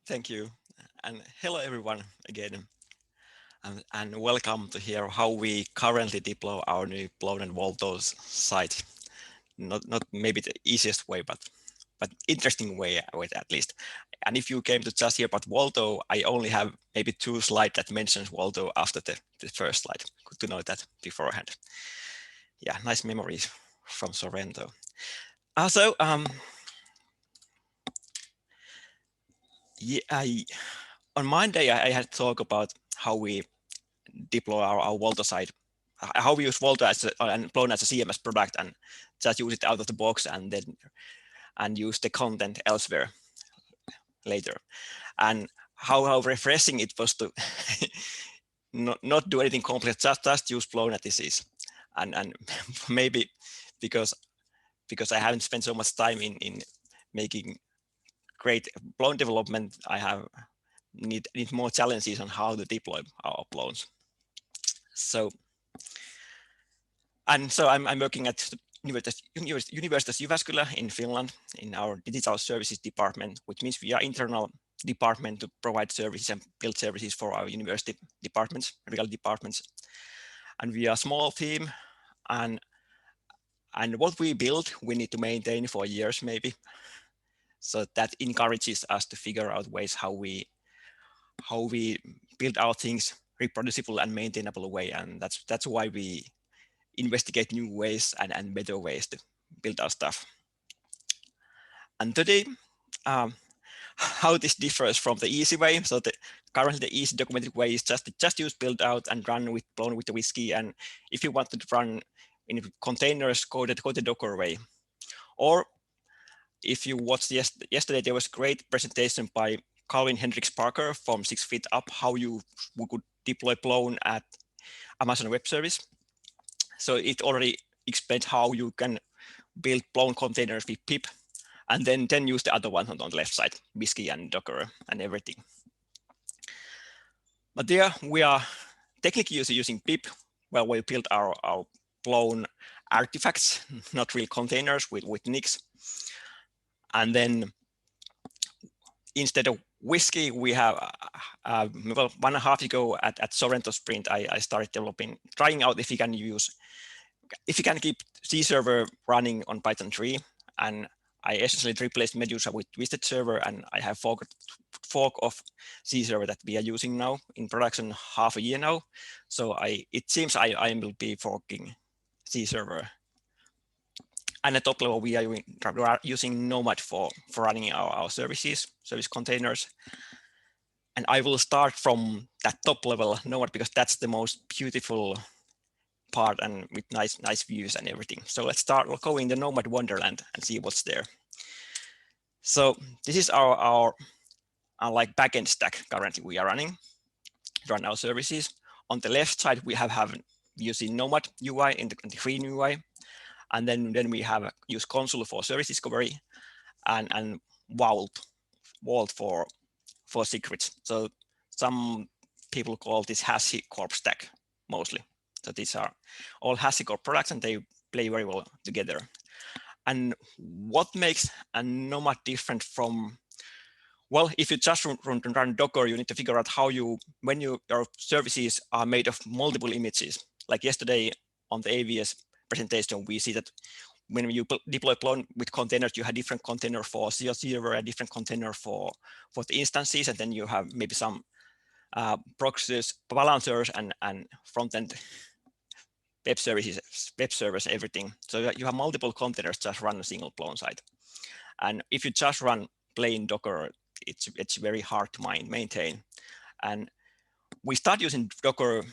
Thank you. And hello, everyone, again. And welcome to hear how we currently deploy our new Plone and Volto site. Not maybe the easiest way, but interesting way at least. And if you came to just hear about Volto, I only have maybe 2 slides that mentions Volto after the first slide. Good to know that beforehand. Yeah, nice memories from Sorrento. Also, yeah, on Monday, I had talk about how we deploy our Volto side, how we use Volto and Plone as a CMS product, and just use it out of the box and use the content elsewhere later. And how refreshing it was to not do anything complex, just use Plone as this is. And maybe because I haven't spent so much time in making great Plone development, I have need more challenges on how to deploy our Plones. So I'm working at University of Jyväskylä in Finland in our digital services department, which means we are internal department to provide services and build services for our university departments, medical departments. And we are a small team, and what we build, we need to maintain for years maybe. So that encourages us to figure out ways how we build our things reproducible and maintainable way, and that's why we investigate new ways and better ways to build our stuff. And today, how this differs from the easy way. So currently the easy documented way is just use Buildout and run with Plone with the Whiskey. And if you want to run in containers, go the Docker way. Or if you watched yesterday, there was a great presentation by Calvin Hendricks Parker from 6 Feet Up, how we could deploy Plone at Amazon Web Service. So it already explained how you can build Plone containers with pip, and then use the other one on the left side, Whiskey and Docker and everything. But there we are technically using pip, where we build our Plone artifacts, not real containers with NICs. And then instead of Whiskey, we have, well, 1.5 years ago at Sorrento Sprint, I started trying out if you can keep ZServer running on Python 3. And I essentially replaced Medusa with ZServer, and I have fork of ZServer that we are using now in production 1/2 a year now. So it seems I will be forking ZServer. And at top level, we are using Nomad for running our service containers. And I will start from that top level Nomad because that's the most beautiful part and with nice views and everything. So let's start going the Nomad Wonderland and see what's there. So this is our like backend stack currently we are running, run our services. On the left side, we have using Nomad UI in the green UI. And then we have use console for service discovery and vault for secrets. So some people call this HashiCorp stack mostly. So these are all HashiCorp products and they play very well together. And what makes a Nomad different from, well, if you just run Docker, you need to figure out how when your services are made of multiple images. Like yesterday on the AWS presentation, we see that when you deploy Plone with containers, you have different container for ZServer, a different container for the instances, and then you have maybe some proxies, balancers, and front-end web servers, everything. So you have multiple containers just run a single Plone site. And if you just run plain Docker, it's very hard to maintain. And we started using Docker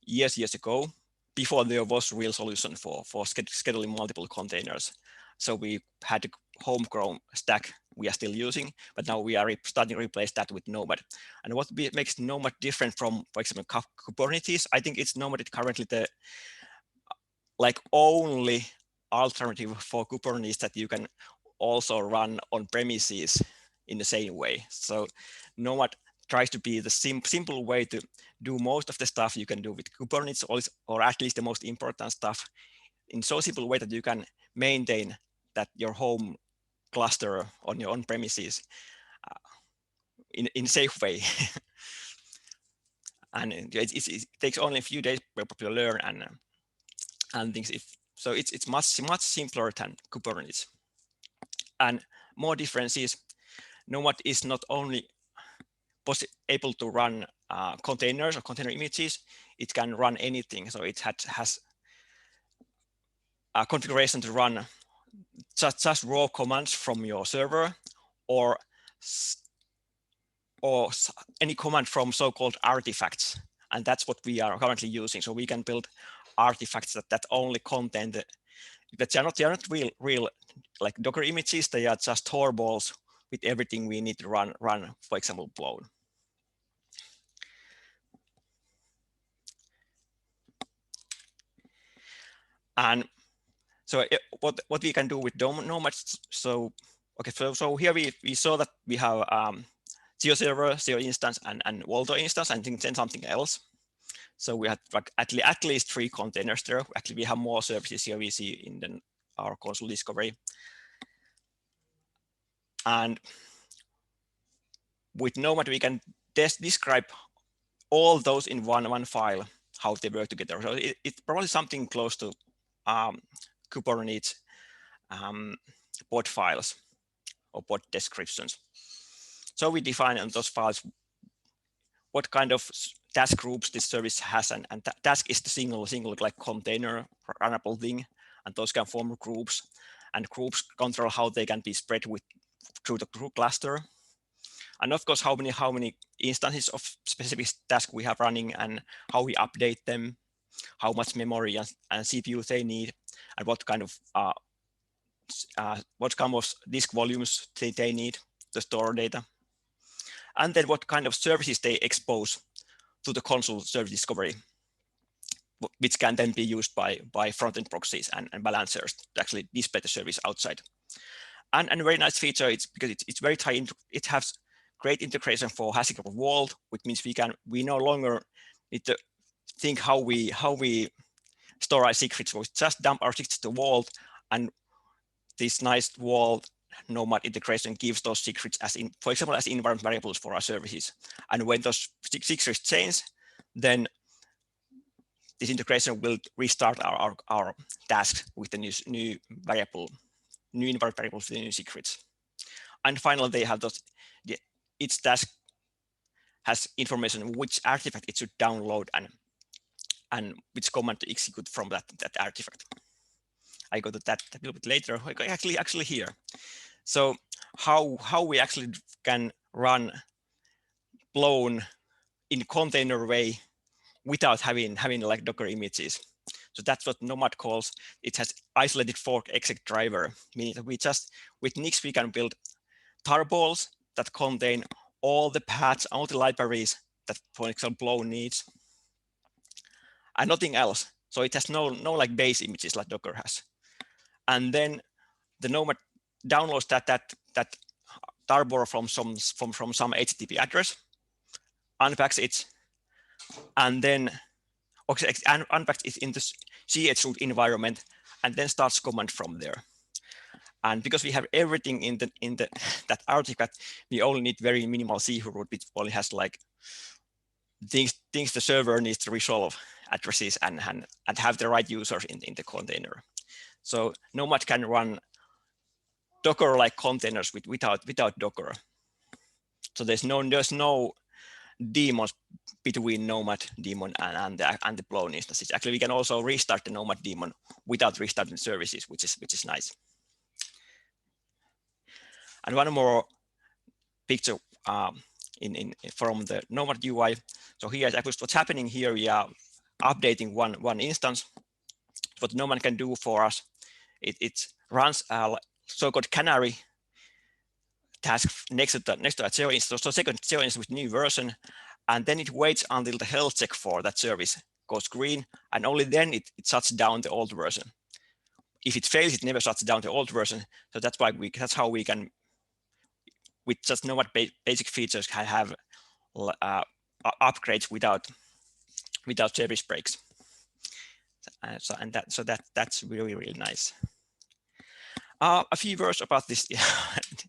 years ago, before there was a real solution for scheduling multiple containers. So we had a homegrown stack we are still using, but now we are starting to replace that with Nomad. And what makes Nomad different from, for example, Kubernetes, I think it's Nomad currently the only alternative for Kubernetes that you can also run on premises in the same way. So Nomad tries to be the simple way to do most of the stuff you can do with Kubernetes, or at least the most important stuff, in so simple way that you can maintain that your home cluster on your own premises in safe way. And it takes only a few days to learn and things. So it's much simpler than Kubernetes. And more differences. Nomad is not only able to run containers or container images, it can run anything. So it has a configuration to run just raw commands from your server, or any command from so-called artifacts. And that's what we are currently using. So we can build artifacts that only contain that they are not real like Docker images. They are just tarballs with everything we need to run, for example, Plone. And so what we can do with Nomad, so okay, so here we saw that we have ZServer, Zero instance, and Volto instance, and then something else. So we had like at least 3 containers there. Actually, we have more services here we see in our console discovery. And with Nomad, we can describe all those in one file, how they work together. So it's probably something close to Kubernetes pod files or pod descriptions. So we define on those files what kind of task groups this service has, and task is the single like container runnable thing, and those can form groups, and groups control how they can be spread through the group cluster. And of course, how many instances of specific task we have running, and how we update them, how much memory and CPU they need, and what kind of disk volumes they need to store data, and then what kind of services they expose to the console service discovery, which can then be used by front-end proxies and balancers to actually display the service outside. And a very nice feature, it's because it's very tight. It has great integration for HashiCorp Vault, which means we no longer need to think how we store our secrets. We just dump our secrets to Vault, and this nice Vault Nomad integration gives those secrets for example, as environment variables for our services. And when those secrets change, then this integration will restart our tasks with the new environment variables, the new secrets. And finally, they have each task has information which artifact it should download and which command to execute from that artifact. I go to that a little bit later. Actually here. So how we actually can run Plone in container way without having like Docker images. So that's what Nomad calls. It has isolated fork exec driver, meaning that with Nix we can build tarballs that contain all the paths, all the libraries that, for example, Plone needs, and nothing else. So it has no like base images like Docker has. And then the Nomad downloads that tarball from some HTTP address, unpacks it, and then unpacks it in the chroot environment, and then starts command from there. And because we have everything in that artifact, we only need very minimal chroot, which only has like things the server needs to resolve, addresses, and have the right users in the container. So Nomad can run Docker-like containers without Docker. So there's no daemons between Nomad daemon and the Plone instances. Actually, we can also restart the Nomad daemon without restarting services, which is nice. And one more picture from the Nomad UI. So here, what's happening here, we are updating one instance. What Nomad can do for us, it runs a so-called canary task next to a zero instance, so second zero instance with new version, and then it waits until the health check for that service goes green, and only then it shuts down the old version. If it fails, it never shuts down the old version. So that's how we can, with just Nomad basic features, can have upgrades without service breaks. That's really nice. A few words about this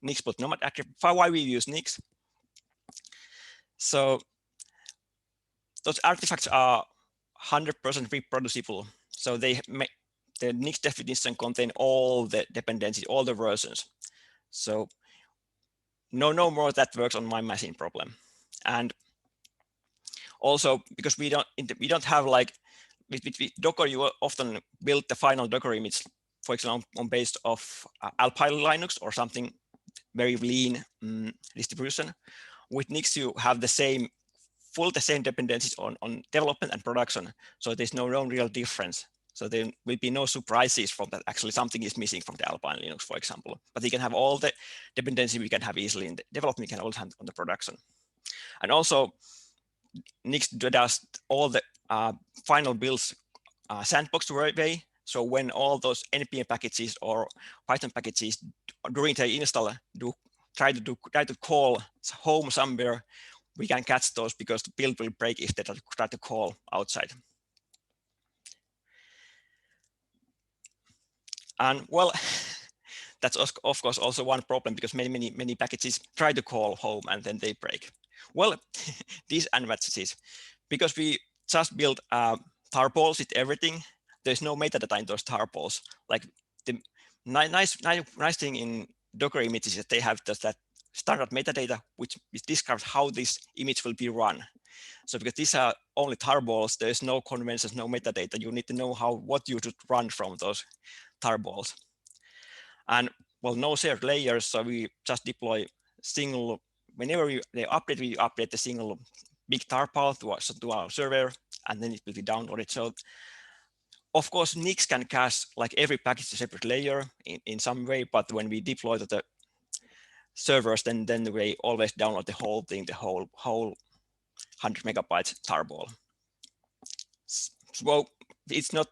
Nix build Nomad. Why we use Nix? So those artifacts are 100% reproducible. So the Nix definition contain all the dependencies, all the versions. So no more that works on my machine problem. And also because we don't have like with Docker, you often build the final Docker image, for example, on based of Alpine Linux or something very lean distribution. With Nix, you have the same dependencies on development and production. So there's no real difference. So there will be no surprises from that. Actually, something is missing from the Alpine Linux, for example. But you can have all the dependencies we can have easily in the development, we can also have on the production. And also, Nix does all the final builds sandbox way. So when all those npm packages or Python packages during the install try to call home somewhere, we can catch those because the build will break if they try to call outside. And well, that's of course also one problem because many packages try to call home and then they break. Well, these advantages, because we just built tarballs with everything, there's no metadata in those tarballs. Like the nice thing in Docker images is that they have that standard metadata, which describes how this image will be run. So because these are only tarballs, there's no conventions, no metadata. You need to know what you should run from those tarballs. And well, no shared layers, so we just deploy single. Whenever they update, we update the single big tarball to our server, and then it will be downloaded. So of course, Nix can cache like every package a separate layer in some way, but when we deploy to the servers, then we always download the whole thing, the whole 100 megabytes tarball. So it's not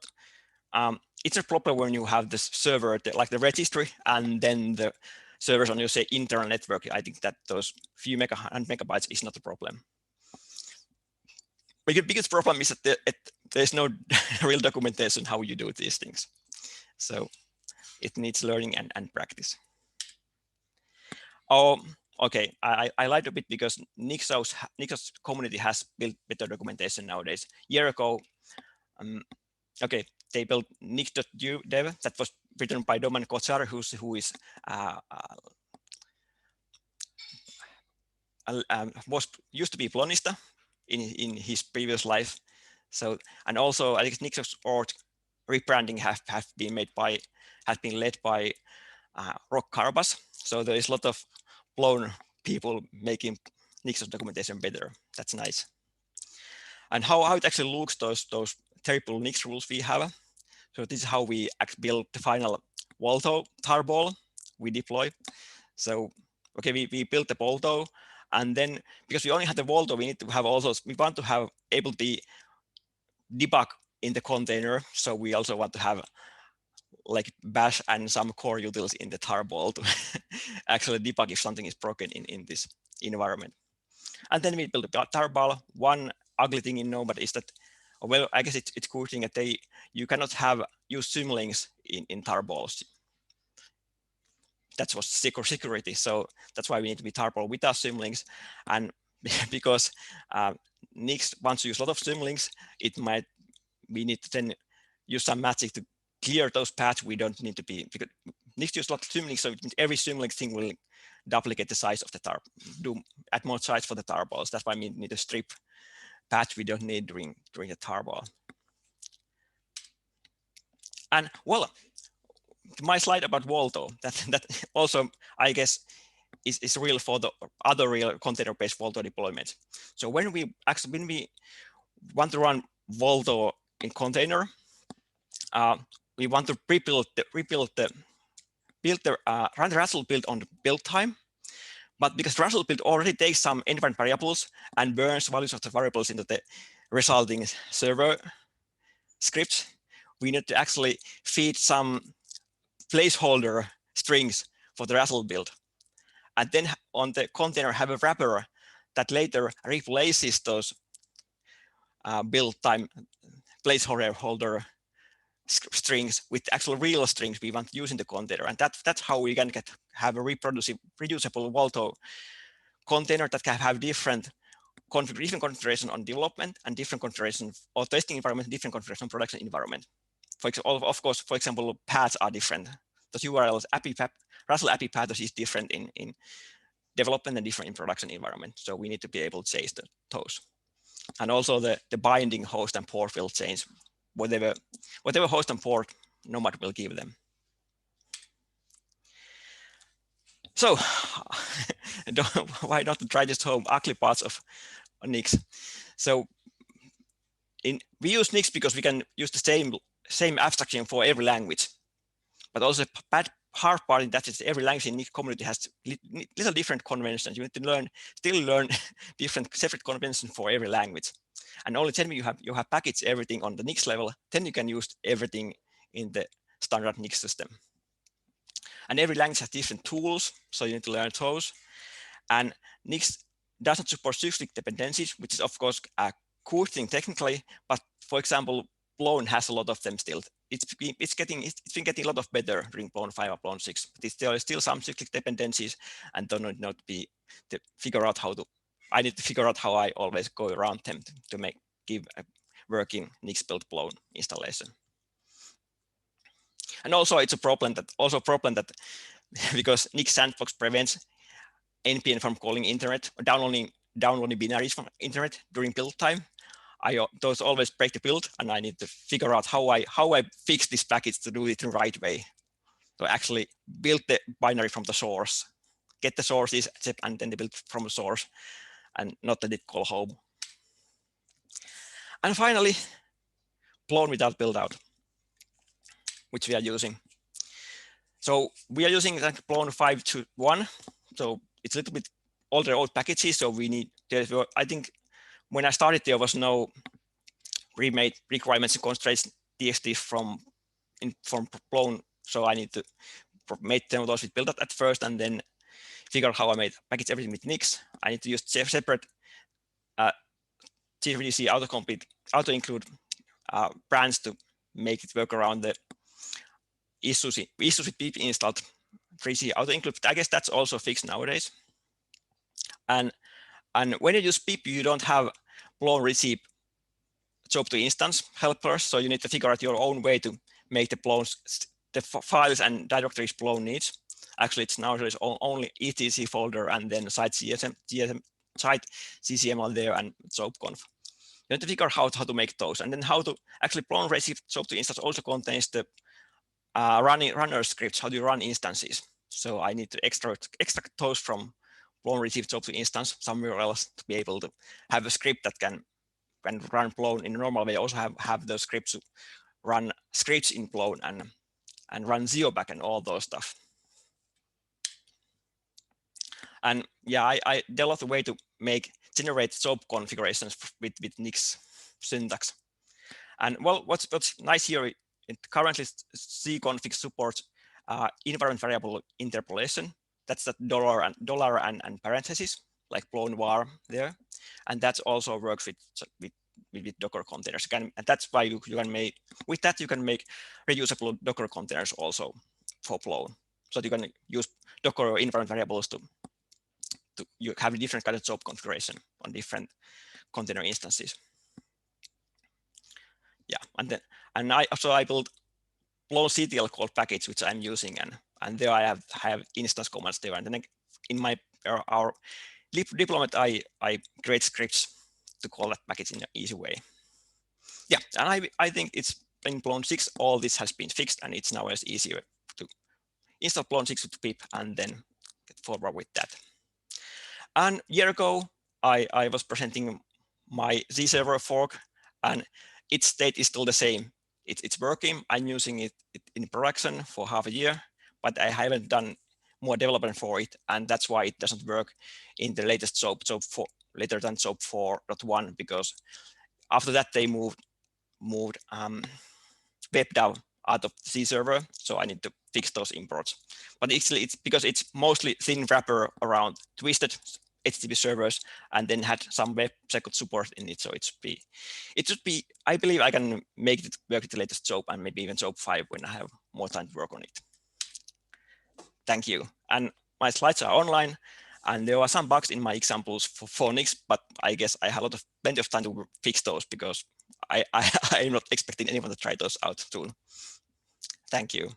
it's a problem when you have this server, like the registry, and then the servers on your say internal network. I think that those few 100 megabytes is not a problem. But the biggest problem is that there's no real documentation how you do these things. So it needs learning and practice. Oh, okay. I lied a bit because Nixos community has built better documentation nowadays. A year ago, okay, they built nix.dev that was written by Doman Kochar, who is was used to be Plonista in his previous life. So, and also I think Nixos org rebranding has been led by Rock Karbas. So there is a lot of Plone people making Nixos documentation better. That's nice. And how it actually looks, those terrible Nix rules we have. So this is how we build the final Volto tarball we deploy. So okay, we built the Volto, and then because we only have the Volto, we need to have also, we want to have able to debug in the container. So we also want to have like bash and some core utils in the tarball to actually debug if something is broken in this environment. And then we build a tarball. One ugly thing in Nomad is that, well, I guess it's good thing that you cannot use symlinks in tarballs. That was security. So that's why we need to be tarball without symlinks. And because Nix wants to use a lot of symlinks, we need to then use some magic to clear those paths we don't need to be, because Nix uses a lot of symlinks, so every symlink thing will duplicate the size of the add more size for the tarballs. That's why we need to strip paths we don't need during the tarball. And well, my slide about Volto, that also, I guess, is real for the other real container-based Volto deployments. So when we want to run Volto in container, we want to run the Razzle build on the build time. But because Razzle build already takes some environment variables and burns values of the variables into the resulting server scripts, we need to actually feed some placeholder strings for the Razzle build. And then on the container have a wrapper that later replaces those build time placeholder strings with actual real strings we want to use in the container. And that's how we can have a reproducible Volto container that can have different different configuration on development and different configuration or testing environment, different configuration on production environment. For example, of course, for example, paths are different. The URLs, Russell API path is different in development and different in production environment. So we need to be able to change those. And also the binding host and port will change. Whatever host and port Nomad will give them. So why not try just home ugly parts of Nix? So we use Nix because we can use the same abstraction for every language. But also the hard part in that is every language in Nix community has little different conventions. You need to still learn different separate conventions for every language. And only then you have packaged everything on the Nix level, then you can use everything in the standard Nix system. And every language has different tools, so you need to learn those. And Nix doesn't support cyclic dependencies, which is of course a cool thing technically, but for example, Plone has a lot of them still. It's been getting a lot of better during Plone 5 or Plone 6, but there are still some cyclic dependencies, and don't not be to figure out how to. I need to figure out how I always go around them to give a working Nix build Plone installation. And also it's a problem that because Nix sandbox prevents NPM from calling internet or downloading binaries from internet during build time. Those always break the build, and I need to figure out how I fix this package to do it the right way. So actually build the binary from the source, get the sources, and then build from the source, and not let it call home. And finally, Plone without buildout, which we are using. So we are using like Plone 5.1. So it's a little bit older old packages. So we need, I think when I started, there was no remade requirements and constraints TXT from Plone. So I need to make them those with Buildout at first, and then figure out how I package everything with Nix. I need to use separate GVDC auto-include branch to make it work around the issues with pip installed 3C auto-include. I guess that's also fixed nowadays. And when you use pip, you don't have Plone receive zope to instance helpers, so you need to figure out your own way to make the files and directories Plone needs. Actually, it's nowadays only etc folder and then site ccml there and zope.conf. You need to figure out how to make those, and then how to actually Plone receive zope to instance also contains the runner scripts, how do you run instances. So I need to extract those from Plone receive zope to instance somewhere else to be able to have a script that can run Plone in a normal way. Also have the scripts to run scripts in Plone and run ZeoBack and all those stuff. And yeah, there are lots of ways to generate zope configurations with Nix syntax. And well, what's nice here, currently cconfig supports environment variable interpolation. That's that dollar and parentheses, like Plone var there. And that also works with Docker containers. And that's why you can make, with that you can make reusable Docker containers also for Plone. So you can use Docker environment variables to you have a different kind of zope configuration on different container instances. Yeah, and I built Plone CTL call package, which I'm using, and there I have instance commands there. And then in our deployment, I create scripts to call that package in an easy way. Yeah, and I think it's in Plone 6, all this has been fixed, and it's now easier to install Plone 6 with pip and then get forward with that. And a year ago, I was presenting my ZServer fork, and its state is still the same. It's working. I'm using it in production for half a year, but I haven't done more development for it, and that's why it doesn't work in the latest zope later than zope 4.1, because after that they moved WebDAV out of the ZServer, so I need to fix those imports. But it's because it's mostly thin wrapper around twisted HTTP servers, and then had some WebSecond support in it. So it should be. I believe I can make it work with the latest zope and maybe even zope 5 when I have more time to work on it. Thank you. And my slides are online, And there were some bugs in my examples for Nix, but I guess I have plenty of time to fix those because I'm not expecting anyone to try those out soon. Thank you.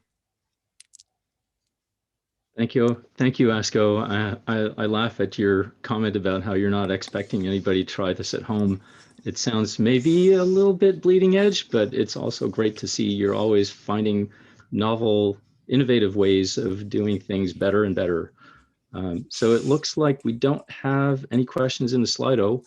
Thank you, Asko. I laugh at your comment about how you're not expecting anybody to try this at home. It sounds maybe a little bit bleeding edge, but it's also great to see you're always finding novel, innovative ways of doing things better and better. So it looks like we don't have any questions in the Slido.